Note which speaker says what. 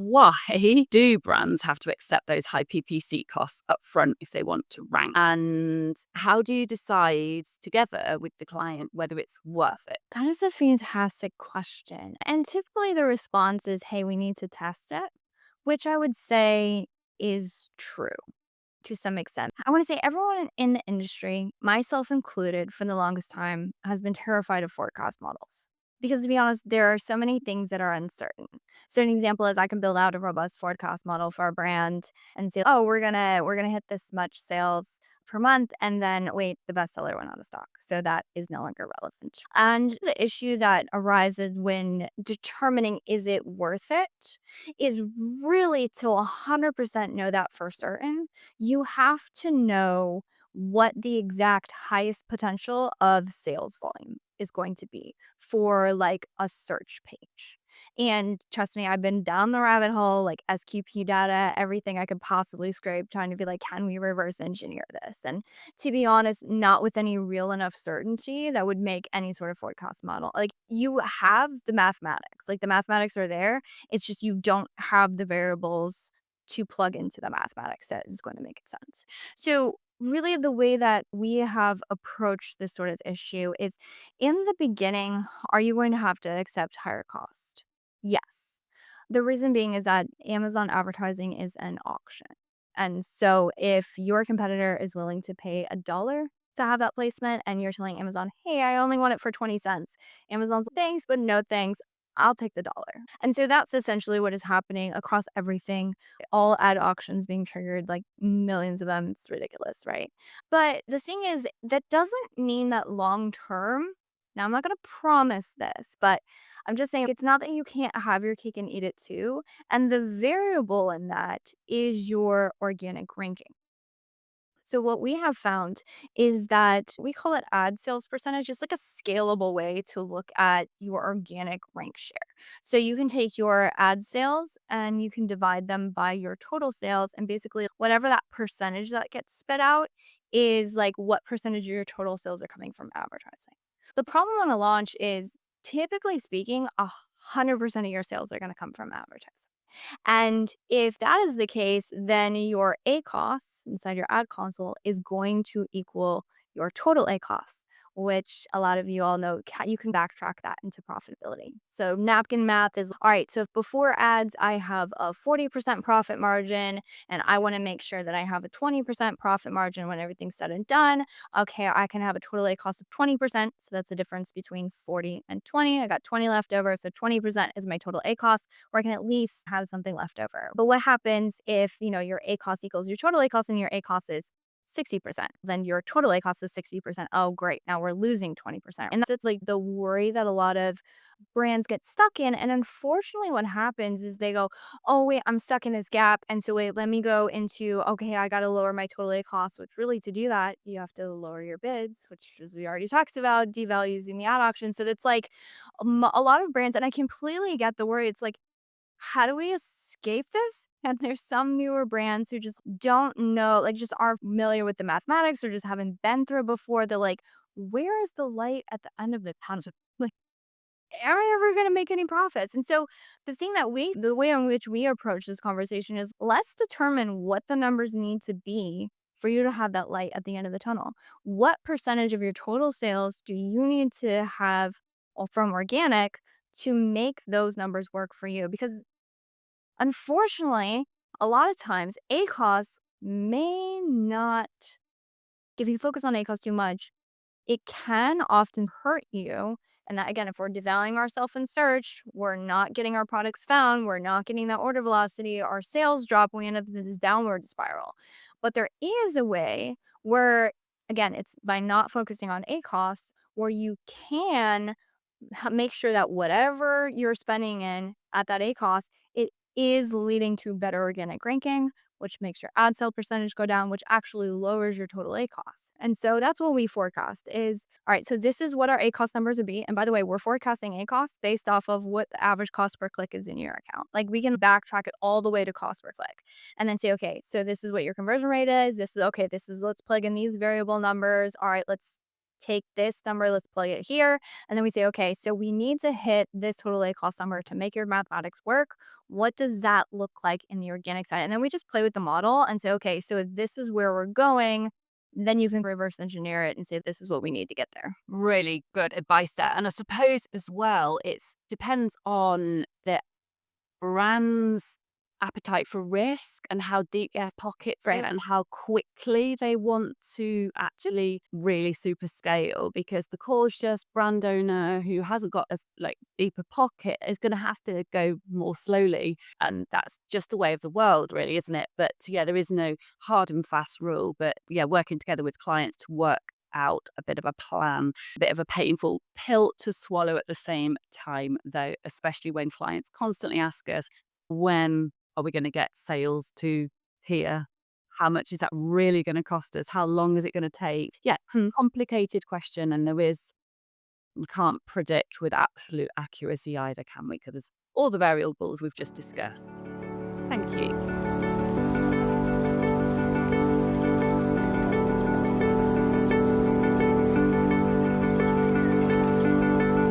Speaker 1: Why do brands have to accept those high PPC costs up front if they want to rank? And how do you decide together with the client whether it's worth it?
Speaker 2: That is a fantastic question. And typically the response is, hey, we need to test it, which I would say is true to some extent. I want to say everyone in the industry, myself included, for the longest time, has been terrified of forecast models. Because to be honest, there are so many things that are uncertain. So an example is I can build out a robust forecast model for a brand and say, oh, we're gonna hit this much sales per month, and then wait, the bestseller went out of stock. So that is no longer relevant. And the issue that arises when determining is it worth it is really to 100% know that for certain you have to know what the exact highest potential of sales volume is going to be for like a search page. And trust me, I've been down the rabbit hole, like SQP data, everything I could possibly scrape, trying to be like, can we reverse engineer this? And to be honest, not with any real enough certainty that would make any sort of forecast model. Like you have the mathematics, like the mathematics are there. It's just you don't have the variables to plug into the mathematics that is going to make sense. So, really, the way that we have approached this sort of issue is in the beginning, are you going to have to accept higher cost? Yes. The reason being is that Amazon advertising is an auction. And so, if your competitor is willing to pay $1 to have that placement and you're telling Amazon, hey, I only want it for 20 cents, Amazon's like, thanks, but no thanks. I'll take the dollar. And so that's essentially what is happening across everything, all ad auctions being triggered, like millions of them. It's ridiculous, right? But the thing is, that doesn't mean that long term, now I'm not going to promise this, but I'm just saying it's not that you can't have your cake and eat it too. And the variable in that is your organic ranking. So what we have found is that we call it ad sales percentage. It's like a scalable way to look at your organic rank share. So you can take your ad sales and you can divide them by your total sales, and basically whatever that percentage that gets spit out is like what percentage of your total sales are coming from advertising. The problem on a launch is typically speaking, 100% of your sales are going to come from advertising. And if that is the case, then your ACoS inside your ad console is going to equal your total ACoS, which a lot of you all know you can backtrack that into profitability. So napkin math is all right. So if before ads, I have a 40% profit margin and I want to make sure that I have a 20% profit margin when everything's said and done. Okay, I can have a total ACoS of 20%. So that's the difference between 40 and 20. I got 20 left over. So 20% is my total ACoS, or I can at least have something left over. But what happens if, your ACoS equals your total ACoS and your ACoS is 60%, then your total ACoS is 60%. Oh, great. Now we're losing 20%. And that's like the worry that a lot of brands get stuck in. And unfortunately, what happens is they go, oh, wait, I'm stuck in this gap. And so, wait, let me go into, okay, I got to lower my total ACoS, which really to do that, you have to lower your bids, which, as we already talked about, devalue using the ad auction. So that's like a lot of brands, and I completely get the worry. It's like, how do we escape this? And there's some newer brands who just don't know, like just aren't familiar with the mathematics or just haven't been through it before. They're like, where is the light at the end of the tunnel? Like, am I ever going to make any profits? And so the way in which we approach this conversation is let's determine what the numbers need to be for you to have that light at the end of the tunnel. What percentage of your total sales do you need to have from organic to make those numbers work for you? Because unfortunately, a lot of times ACoS may not, if you focus on ACoS too much, it can often hurt you. And that again, if we're devaluing ourselves in search, we're not getting our products found, we're not getting that order velocity, our sales drop, we end up in this downward spiral. But there is a way where, again, it's by not focusing on ACoS, where you can make sure that whatever you're spending in at that ACoS, it is leading to better organic ranking, which makes your ad sale percentage go down, which actually lowers your total ACoS. And so that's what we forecast is, all right, so this is what our ACoS numbers would be. And by the way, we're forecasting ACoS based off of what the average cost per click is in your account. Like we can backtrack it all the way to cost per click and then say, okay, so this is what your conversion rate is. This is okay. This is, let's plug in these variable numbers. All right, let's take this number, let's plug it here. And then we say, okay, so we need to hit this total A cost number to make your mathematics work. What does that look like in the organic side? And then we just play with the model and say, okay, so if this is where we're going, then you can reverse engineer it and say, this is what we need to get there.
Speaker 1: Really good advice there. And I suppose as well, it depends on the brand's appetite for risk and how deep their pockets
Speaker 2: Right.
Speaker 1: are and how quickly they want to actually really super scale, because the cautious brand owner who hasn't got as like deeper pocket is going to have to go more slowly, and that's just the way of the world, really, isn't it? But yeah, there is no hard and fast rule, but yeah, working together with clients to work out a bit of a plan, a bit of a painful pill to swallow at the same time, though, especially when clients constantly ask us, when are we going to get sales to here? How much is that really going to cost us? How long is it going to take? Yeah, complicated question. And we can't predict with absolute accuracy either, can we? Because there's all the variables we've just discussed. Thank you.